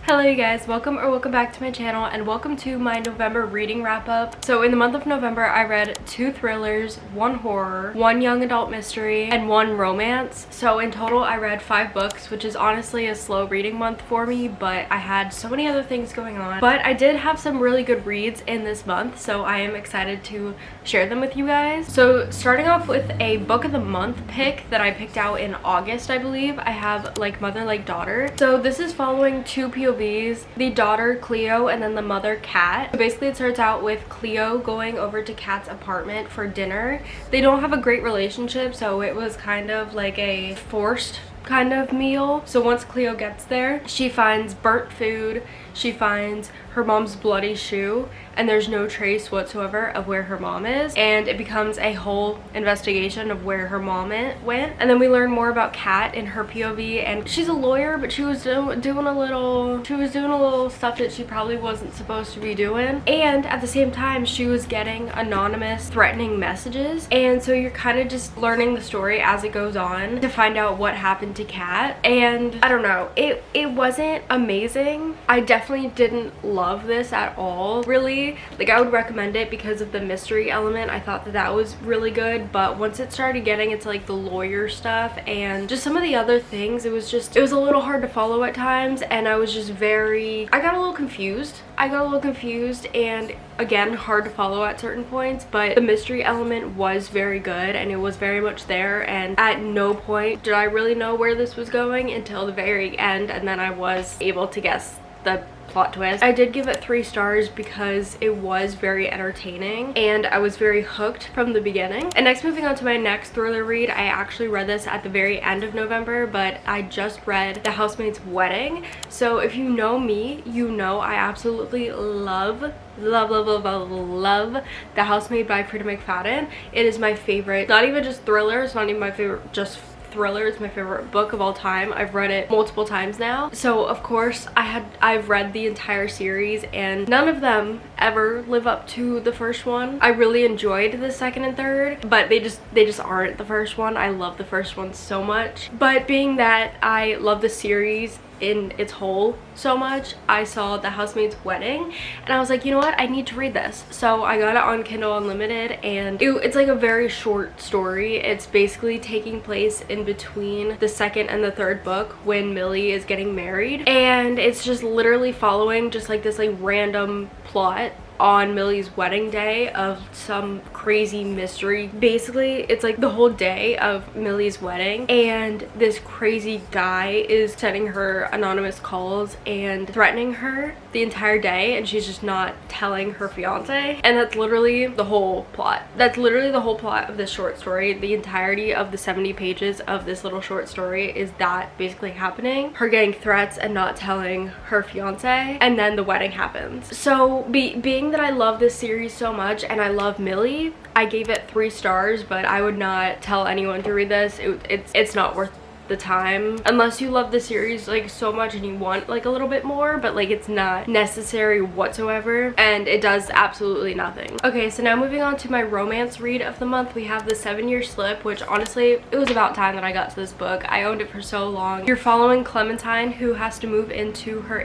Hello you guys, welcome back to my channel and welcome to my November reading wrap up. So in the month of November I read 2 thrillers, 1 horror, 1 young adult mystery, and 1 romance. So in total I read 5 books, which is honestly a slow reading month for me, but I had so many other things going on. But I did have some really good reads in this month, so I am excited to share them with you guys. So starting off with a book of the month pick that I picked out in August, I believe. I have Like Mother Like Daughter. So this is following 2 POVs, the daughter Cleo and then the mother Kat. So basically it starts out with Cleo going over to Kat's apartment for dinner. They don't have a great relationship, so it was kind of like a forced kind of meal. So once Cleo gets there, she finds burnt food, she finds her mom's bloody shoe, and there's no trace whatsoever of where her mom is, and it becomes a whole investigation of where her mom went. And then we learn more about Kat in her POV, and she's a lawyer, but she was doing a little stuff that she probably wasn't supposed to be doing, and at the same time she was getting anonymous threatening messages. And so you're kind of just learning the story as it goes on to find out what happened to Kat. And I don't know, it wasn't amazing. I definitely didn't love this at all, really. Like, I would recommend it because of the mystery element. I thought that was really good, but once it started getting into like the lawyer stuff and just some of the other things, it was a little hard to follow at times, and I got a little confused. And again, hard to follow at certain points, but the mystery element was very good and it was very much there, and at no point did I really know where this was going until the very end, and then I was able to guess the plot twist. I did give it 3 stars because it was very entertaining and I was very hooked from the beginning. And next, moving on to my next thriller read, I actually read this at the very end of November, but I just read The Housemaid's Wedding. So if you know me, you know I absolutely love The Housemaid by Frida McFadden. It is my favorite, not even just thriller, it's not even my favorite just thriller, it's my favorite book of all time. I've read it multiple times now. So of course I've read the entire series, and none of them ever live up to the first one. I really enjoyed the second and third, but they just aren't the first one. I love the first one so much. But being that I love the series in its whole so much, I saw The Housemaid's Wedding and I was like, you know what, I need to read this. So I got it on Kindle Unlimited, and it's like a very short story. It's basically taking place in between the second and the third book when Millie is getting married, and it's just literally following just like this like random plot on Millie's wedding day of some crazy mystery. Basically, it's like the whole day of Millie's wedding, and this crazy guy is sending her anonymous calls and threatening her the entire day, and she's just not telling her fiance. And that's literally the whole plot. That's literally the whole plot of this short story. The entirety of the 70 pages of this little short story is that basically happening. Her getting threats and not telling her fiance, and then the wedding happens. So being that I love this series so much and I love Millie, I gave it 3 stars, but I would not tell anyone to read this. It's not worth the time unless you love the series like so much and you want like a little bit more, but like it's not necessary whatsoever, and it does absolutely nothing. Okay, so now moving on to my romance read of the month, we have The 7-Year Slip, which honestly it was about time that I got to this book. I owned it for so long. You're following Clementine, who has to move into her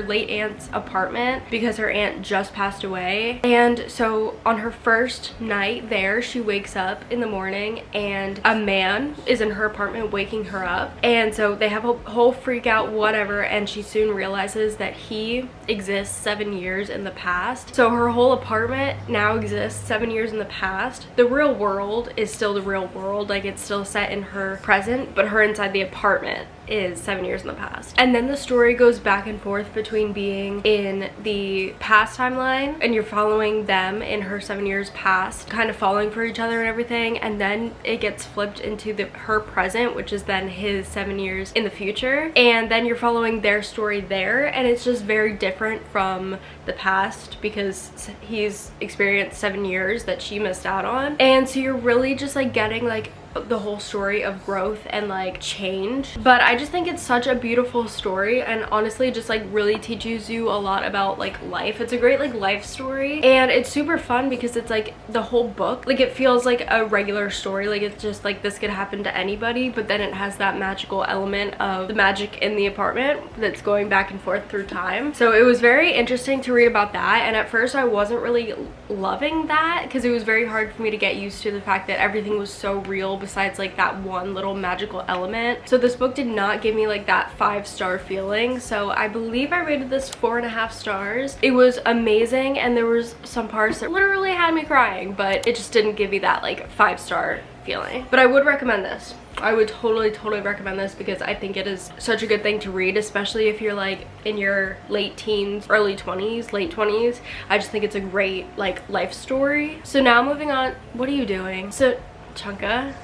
late aunt's apartment because her aunt just passed away. And so on her first night there, she wakes up in the morning and a man is in her apartment waking her up, and so they have a whole freak out whatever, and she soon realizes that he exists 7 years in the past. So her whole apartment now exists 7 years in the past. The real world is still the real world, like it's still set in her present, but her inside the apartment is 7 years in the past. And then the story goes back and forth between being in the past timeline, and you're following them in her 7 years past, kind of falling for each other and everything, and then it gets flipped into her present, which is then his 7 years in the future, and then you're following their story there, and it's just very different from the past because he's experienced 7 years that she missed out on. And so you're really just like getting like the whole story of growth and like change, but I just think it's such a beautiful story, and honestly just like really teaches you a lot about like life. It's a great like life story, and it's super fun because it's like the whole book, like it feels like a regular story, like it's just like this could happen to anybody, but then it has that magical element of the magic in the apartment that's going back and forth through time. So it was very interesting to read about that, and at first I wasn't really loving that because it was very hard for me to get used to the fact that everything was so real besides like that one little magical element. So this book did not give me like that 5-star feeling, so I believe I rated this 4.5 stars. It was amazing, and there was some parts that literally had me crying, but it just didn't give me that like 5-star feeling. But I would recommend this. I would totally recommend this because I think it is such a good thing to read, especially if you're like in your late teens, early 20s, late 20s. I just think it's a great like life story. So now moving on. What are you doing? So Chunka,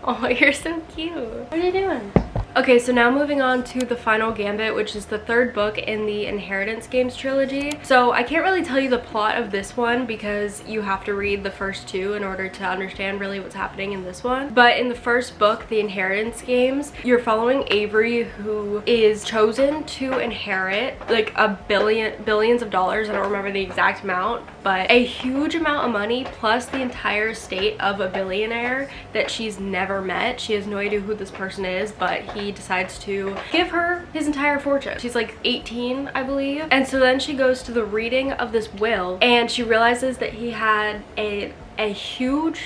oh, you're so cute. What are you doing? Okay, so now moving on to The Final Gambit, which is the 3rd book in the Inheritance Games trilogy. So I can't really tell you the plot of this one because you have to read the first 2 in order to understand really what's happening in this one. But in the first book, The Inheritance Games, you're following Avery, who is chosen to inherit like billions of dollars. I don't remember the exact amount, but a huge amount of money plus the entire estate of a billionaire that she's never met. She has no idea who this person is, but he decides to give her his entire fortune. She's like 18, I believe. And so then she goes to the reading of this will, and she realizes that he had a huge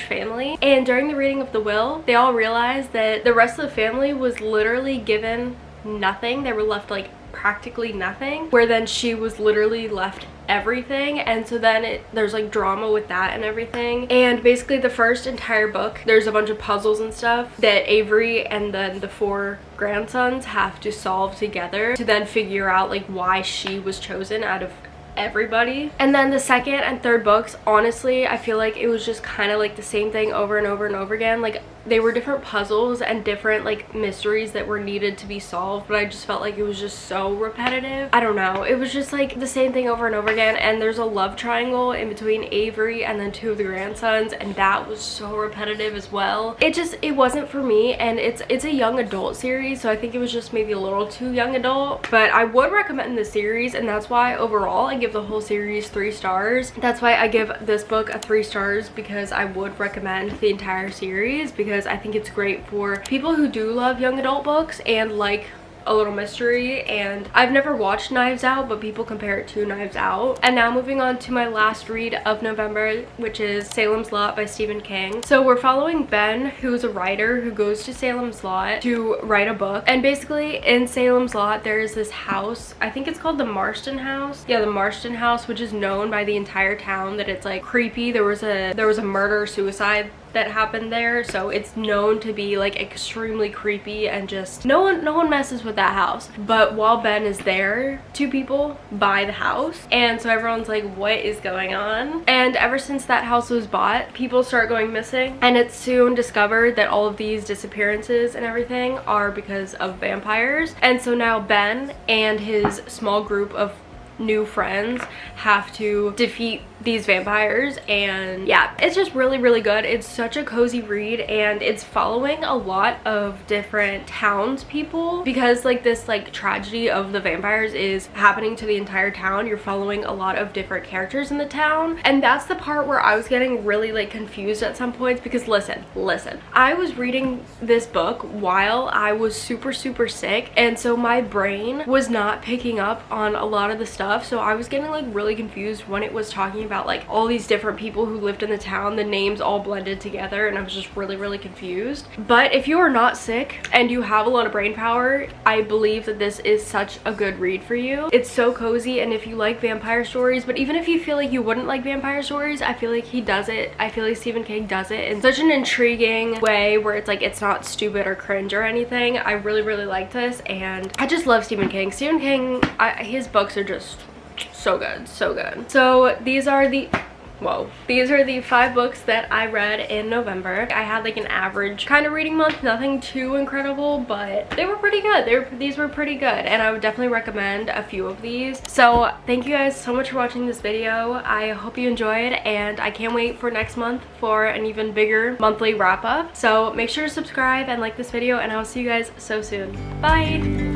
family, and during the reading of the will they all realized that the rest of the family was literally given nothing. They were left like practically nothing, where then she was literally left everything. And so then there's like drama with that and everything. And basically the first entire book, there's a bunch of puzzles and stuff that Avery and then the 4 grandsons have to solve together to then figure out like why she was chosen out of everybody. And then the 2nd and 3rd books, honestly I feel like it was just kind of like the same thing over and over and over again. Like they were different puzzles and different like mysteries that were needed to be solved, but I just felt like it was just so repetitive. I don't know, it was just like the same thing over and over again. And there's a love triangle in between Avery and then 2 of the grandsons, and that was so repetitive as well. It wasn't for me, and it's a young adult series, so I think it was just maybe a little too young adult. But I would recommend the series, and that's why overall I give the whole series 3 stars. That's why I give this book a 3 stars, because I would recommend the entire series, because I think it's great for people who do love young adult books and like a little mystery. And I've never watched Knives Out, but people compare it to Knives Out. And now moving on to my last read of November, which is Salem's Lot by Stephen King. So we're following Ben, who's a writer who goes to Salem's Lot to write a book. And basically in Salem's Lot there's this house, I think it's called the Marston House. Yeah, the Marston House, which is known by the entire town that it's like creepy. There was a murder suicide that happened there, so it's known to be like extremely creepy, and just no one messes with that house. But while Ben is there, 2 people buy the house, and so everyone's like, what is going on? And ever since that house was bought, people start going missing, and it's soon discovered that all of these disappearances and everything are because of vampires. And so now Ben and his small group of new friends have to defeat these vampires. And yeah, it's just really good. It's such a cozy read, and it's following a lot of different townspeople, because like this like tragedy of the vampires is happening to the entire town. You're following a lot of different characters in the town, and that's the part where I was getting really like confused at some points, because listen, I was reading this book while I was super sick, and so my brain was not picking up on a lot of the stuff. So I was getting like really confused when it was talking about like all these different people who lived in the town, the names all blended together, and I was just really confused. But if you are not sick and you have a lot of brain power, I believe that this is such a good read for you. It's so cozy, and if you like vampire stories, but even if you feel like you wouldn't like vampire stories, I feel like he does it. I feel like Stephen King does it in such an intriguing way where it's like it's not stupid or cringe or anything. I really like this, and I just love Stephen King. His books are just so good. So these are the Whoa. These are the 5 books that I read in November. I had like an average kind of reading month, nothing too incredible, but they were pretty good. These were pretty good, and I would definitely recommend a few of these. So thank you guys so much for watching this video. I hope you enjoyed, and I can't wait for next month for an even bigger monthly wrap up. So make sure to subscribe and like this video, and I will see you guys so soon. Bye!